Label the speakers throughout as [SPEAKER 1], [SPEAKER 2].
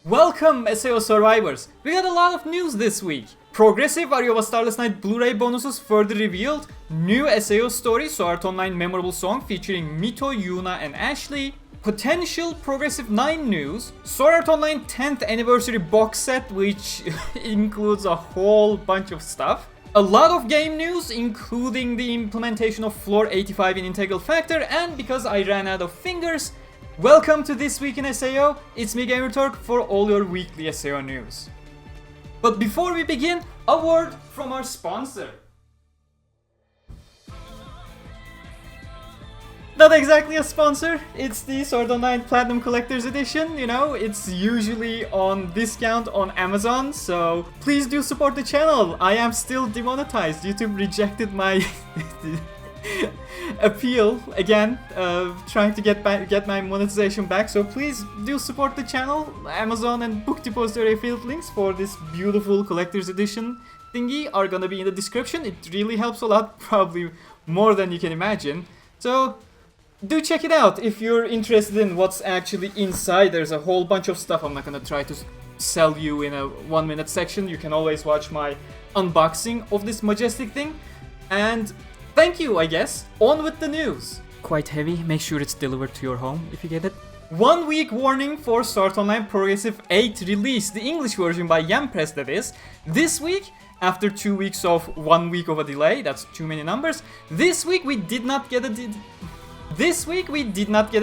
[SPEAKER 1] Welcome, SAO survivors! We got a lot of news this week. Progressive Aria Starless Night Bluray bonuses further revealed, new SAO Story Sword Art Online memorable song featuring Mito, YUNA and Ashley, potential Progressive 9 news, Sword Art Online 10th anniversary box set which includes a whole bunch of stuff, a lot of game news including the implementation of Floor 85 in Integral Factor, and because I ran out of fingers, welcome to This Week in SAO, it's me Gamerturk for all your weekly SAO news. But before we begin, a word from our sponsor. Not exactly a sponsor, it's the Sword Art Online Platinum Collector's Edition, you know, it's usually on discount on Amazon, so please do support the channel. I am still demonetized, YouTube rejected my appeal again, trying to get my monetization back, so please do support the channel. Amazon and Book Depository affiliate links for this beautiful collector's edition thingy are gonna be in the description. It really helps a lot, probably more than you can imagine, so do check it out if you're interested in what's actually inside. There's a whole bunch of stuff I'm not gonna try to sell you in a 1-minute section. You can always watch my unboxing of this majestic thing, and thank you, I guess. On with the news. Quite heavy, make sure it's delivered to your home if you get it. 1 week warning for Sword Art Online Progressive 8 release, the English version by Yampress that is. This week, after 2 weeks of 1 week of a delay, that's too many numbers, this week we did not get a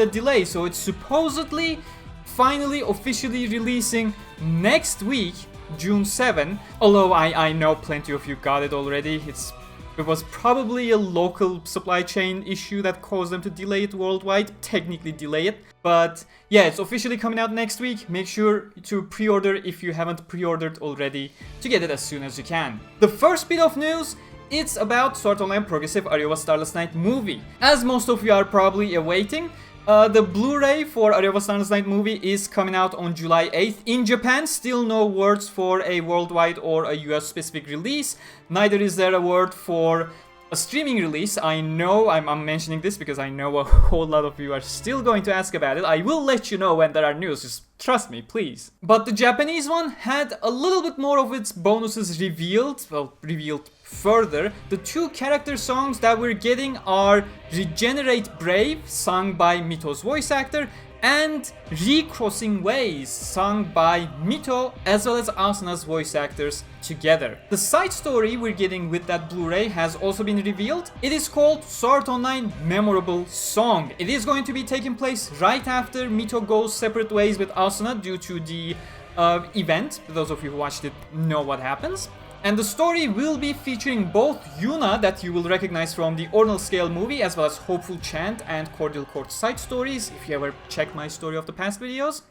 [SPEAKER 1] delay, so it's supposedly finally officially releasing next week, June 7, although I know plenty of you got it already. It was probably a local supply chain issue that caused them to delay it worldwide, technically delay it. But yeah, it's officially coming out next week. Make sure to pre-order if you haven't pre-ordered already to get it as soon as you can. The first bit of news, it's about Sword Art Online Progressive Aria Starless Night movie. As most of you are probably awaiting, the Blu-ray for Aria Starless Night movie is coming out on July 8th. In Japan, still no words for a worldwide or a US specific release. Neither is there a word for a streaming release. I know I'm mentioning this because I know a whole lot of you are still going to ask about it. I will let you know when there are news, just trust me, please. But the Japanese one had a little bit more of its bonuses revealed, revealed further. The 2 character songs that we're getting are Regenerate Brave, sung by Mito's voice actor, and Recrossing Ways, sung by Mito as well as Asuna's voice actors together. The side story we're getting with that Blu-ray has also been revealed. It is called Sword Art Online Memorable Song. It is going to be taking place right after Mito goes separate ways with Asuna due to the event. Those of you who watched it know what happens. And the story will be featuring both YUNA, that you will recognize from the Ordinal Scale movie, as well as Hopeful Chant and Cordial Court side stories, if you ever checked my story of the past videos,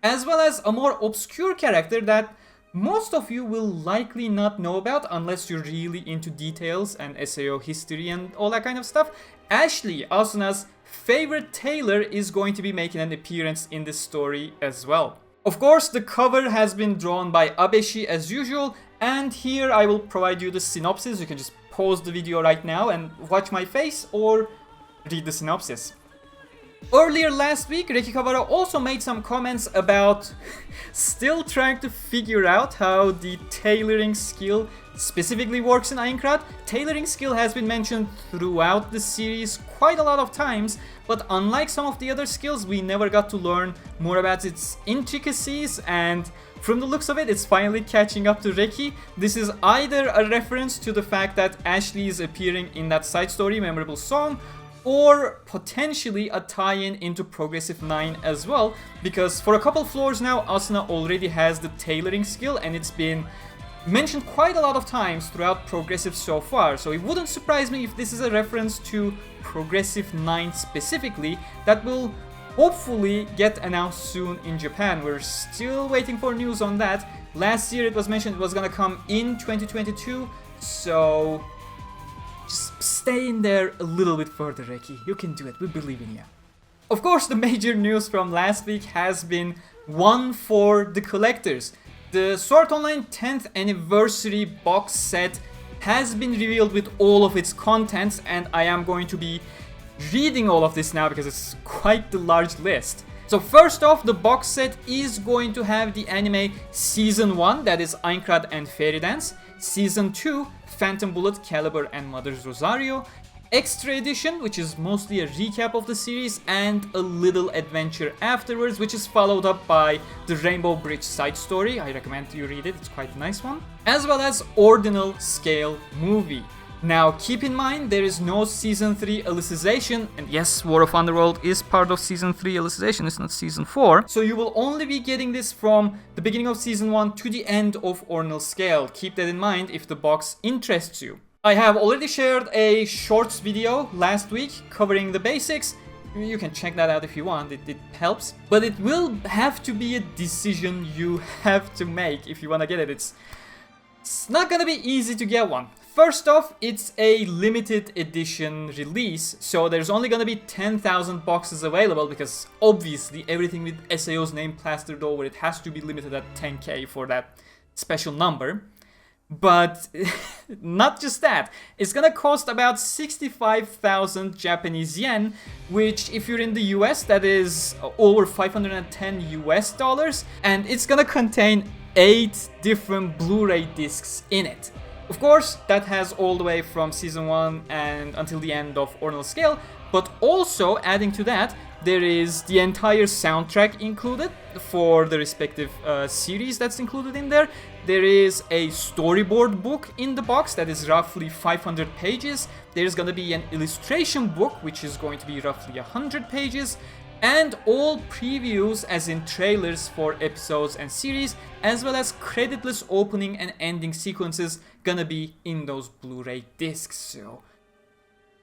[SPEAKER 1] as well as a more obscure character that most of you will likely not know about unless you're really into details and SAO history and all that kind of stuff. Ashley, Asuna's favorite tailor, is going to be making an appearance in this story as well. Of course, the cover has been drawn by Abec as usual, and here I will provide you the synopsis. You can just pause the video right now and watch my face or read the synopsis. Earlier last week, Reki Kawahara also made some comments about still trying to figure out how the tailoring skill specifically works in Aincrad. Tailoring skill has been mentioned throughout the series quite a lot of times, but unlike some of the other skills, we never got to learn more about its intricacies, and from the looks of it, it's finally catching up to Reki. This is either a reference to the fact that Ashley is appearing in that side story memorable song, or potentially a tie-in into Progressive 9 as well, because for a couple floors now, Asuna already has the tailoring skill, and it's been mentioned quite a lot of times throughout Progressive so far, so it wouldn't surprise me if this is a reference to Progressive 9 specifically that will hopefully get announced soon in Japan. We're still waiting for news on that. Last year it was mentioned it was gonna come in 2022, so just stay in there a little bit further, Reki. You can do it, we believe in you. Of course, the major news from last week has been one for the collectors. The Sword Art Online 10th anniversary box set has been revealed with all of its contents, and I am going to be reading all of this now because it's quite the large list. So first off, the box set is going to have the anime Season 1, that is Aincrad and Fairy Dance, Season 2, Phantom Bullet, Caliber and Mother's Rosario, Extra Edition, which is mostly a recap of the series, and a little adventure afterwards, which is followed up by the Rainbow Bridge side story. I recommend you read it, it's quite a nice one. As well as Ordinal Scale movie. Now keep in mind there is no Season 3 Alicization, and yes, War of Underworld is part of Season 3 Alicization, it's not Season 4. So you will only be getting this from the beginning of Season 1 to the end of Ordinal Scale. Keep that in mind if the box interests you. I have already shared a shorts video last week covering the basics. You can check that out if you want, it helps. But it will have to be a decision you have to make if you want to get it. It's not gonna be easy to get one. First off, it's a limited edition release, so there's only gonna be 10,000 boxes available because obviously everything with SAO's name plastered over it has to be limited at 10k for that special number. But not just that, it's gonna cost about 65,000 Japanese yen, which if you're in the US, that is over 510 US dollars, and it's gonna contain 8 different Blu-ray discs in it. Of course, that has all the way from Season 1 and until the end of Ordinal Scale, but also adding to that, there is the entire soundtrack included for the respective series that's included in there. There is a storyboard book in the box that is roughly 500 pages. There's gonna be an illustration book which is going to be roughly 100 pages. And all previews, as in trailers for episodes and series, as well as creditless opening and ending sequences gonna be in those Blu-ray discs. So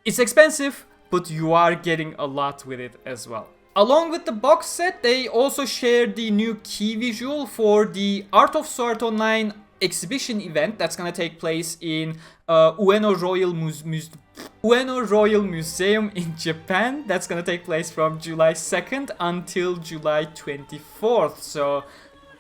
[SPEAKER 1] it's expensive, but you are getting a lot with it as well. Along with the box set, they also shared the new key visual for the Art of Sword Online exhibition event that's gonna take place in Ueno Royal Museum in Japan. That's gonna take place from July 2nd until July 24th. So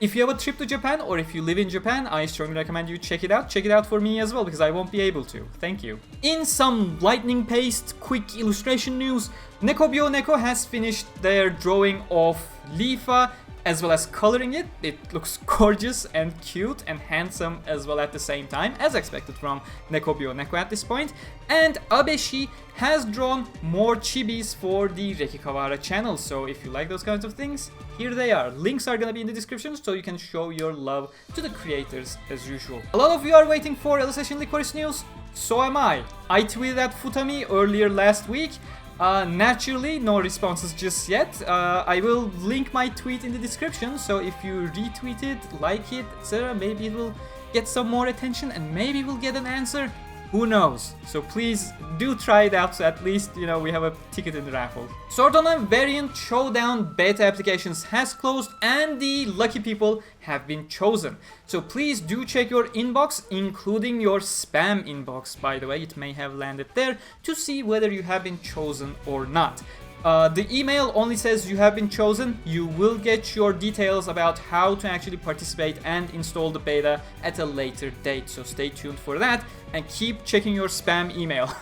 [SPEAKER 1] if you have a trip to Japan or if you live in Japan, I strongly recommend you check it out. Check it out for me as well because I won't be able to. Thank you. In some lightning-paced, quick illustration news, Nekobyou Neko has finished their drawing of Leafa as well as coloring it. It looks gorgeous and cute and handsome as well at the same time, as expected from Nekobyou Neko at this point. And Abeshi has drawn more Chibis for the Reki Kawahara channel, so if you like those kinds of things, here they are. Links are gonna be in the description so you can show your love to the creators as usual. A lot of you are waiting for Alicization Lycoris news, so am I. I tweeted at Futami earlier last week. Naturally, no responses just yet. I will link my tweet in the description, so if you retweet it, like it, etc., maybe it will get some more attention and maybe we'll get an answer. Who knows? So please do try it out so at least, you know, we have a ticket in the raffle. Sword Online variant Showdown beta applications has closed and the lucky people have been chosen. So please do check your inbox, including your spam inbox, by the way, it may have landed there, to see whether you have been chosen or not. The email only says you have been chosen. You will get your details about how to actually participate and install the beta at a later date, so stay tuned for that and keep checking your spam email.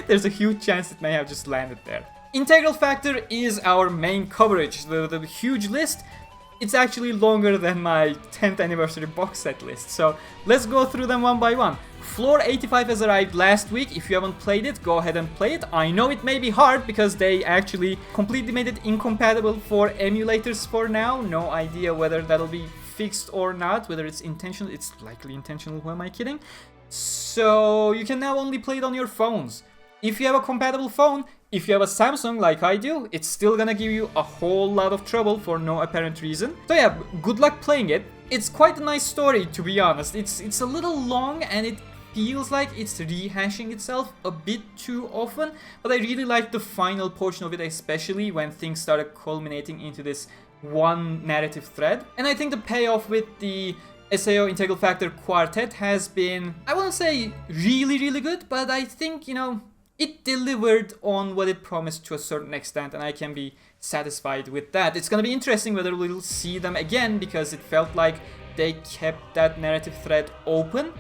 [SPEAKER 1] There's a huge chance it may have just landed there. Integral Factor is our main coverage, the huge list. It's actually longer than my 10th anniversary box set list, so let's go through them one by one. Floor 85 has arrived last week. If you haven't played it, go ahead and play it. I know it may be hard because they actually completely made it incompatible for emulators for now. No idea whether that'll be fixed or not, whether it's intentional. It's likely intentional, who am I kidding? So you can now only play it on your phones. If you have a compatible phone, if you have a Samsung like I do, it's still gonna give you a whole lot of trouble for no apparent reason. So yeah, good luck playing it. It's quite a nice story, to be honest. It's a little long and it feels like it's rehashing itself a bit too often, but I really like the final portion of it, especially when things started culminating into this one narrative thread. And I think the payoff with the SAO Integral Factor Quartet has been, I wouldn't say really good, but I think, you know, it delivered on what it promised to a certain extent, and I can be satisfied with that. It's gonna be interesting whether we'll see them again, because it felt like they kept that narrative thread open.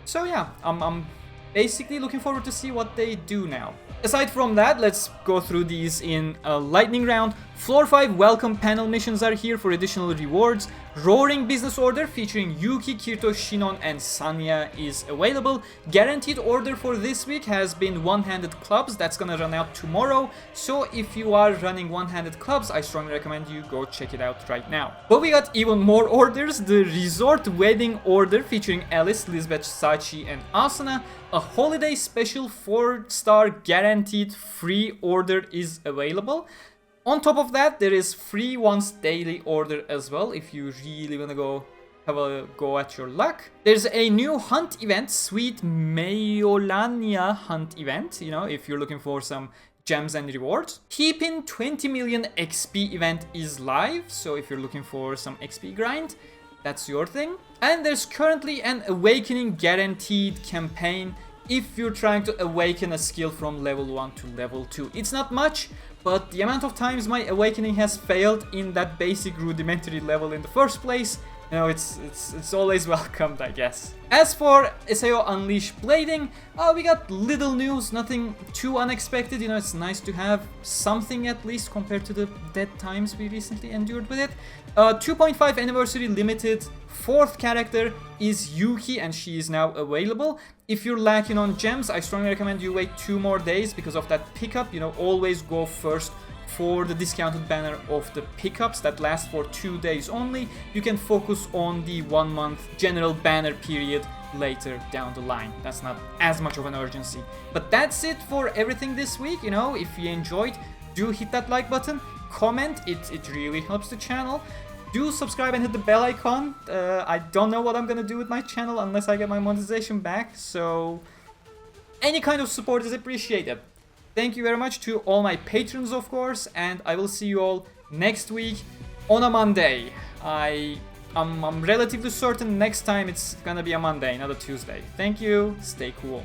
[SPEAKER 1] So yeah, I'm basically looking forward to see what they do now. Aside from that, let's go through these in a lightning round. Floor 5 welcome panel missions are here for additional rewards. Roaring business order featuring Yuuki, Kirito, Sinon and Sanya is available. Guaranteed order for this week has been one-handed clubs. That's gonna run out tomorrow. So if you are running one-handed clubs, I strongly recommend you go check it out right now. But we got even more orders. The resort wedding order featuring Alice, Lisbeth, Sachi and Asuna. A holiday special 4-star guaranteed free order is available. On top of that, there is free once daily order as well if you really wanna go have a go at your luck. There's a new hunt event, Sweet Mayolania hunt event, you know, if you're looking for some gems and rewards. Keeping 20 million XP event is live, so if you're looking for some XP grind, that's your thing. And there's currently an awakening guaranteed campaign if you're trying to awaken a skill from level 1 to level 2. It's not much, but the amount of times my awakening has failed in that basic rudimentary level in the first place, you know, it's always welcomed, I guess. As for SAO Unleash Blading, we got little news, nothing too unexpected. You know, it's nice to have something at least compared to the dead times we recently endured with it. 2.5 anniversary limited 4th character is Yuuki and she is now available. If you're lacking on gems, I strongly recommend you wait 2 more days because of that pickup. You know, always go first for the discounted banner of the pickups that last for 2 days only. You can focus on the 1 month general banner period later down the line. That's not as much of an urgency. But that's it for everything this week. You know, if you enjoyed, do hit that like button, comment, it really helps the channel. Do subscribe and hit the bell icon. I don't know what I'm gonna do with my channel unless I get my monetization back, so any kind of support is appreciated. Thank you very much to all my patrons, of course, and I will see you all next week on a Monday. I'm relatively certain next time it's gonna be a Monday, not a Tuesday. Thank you, stay cool.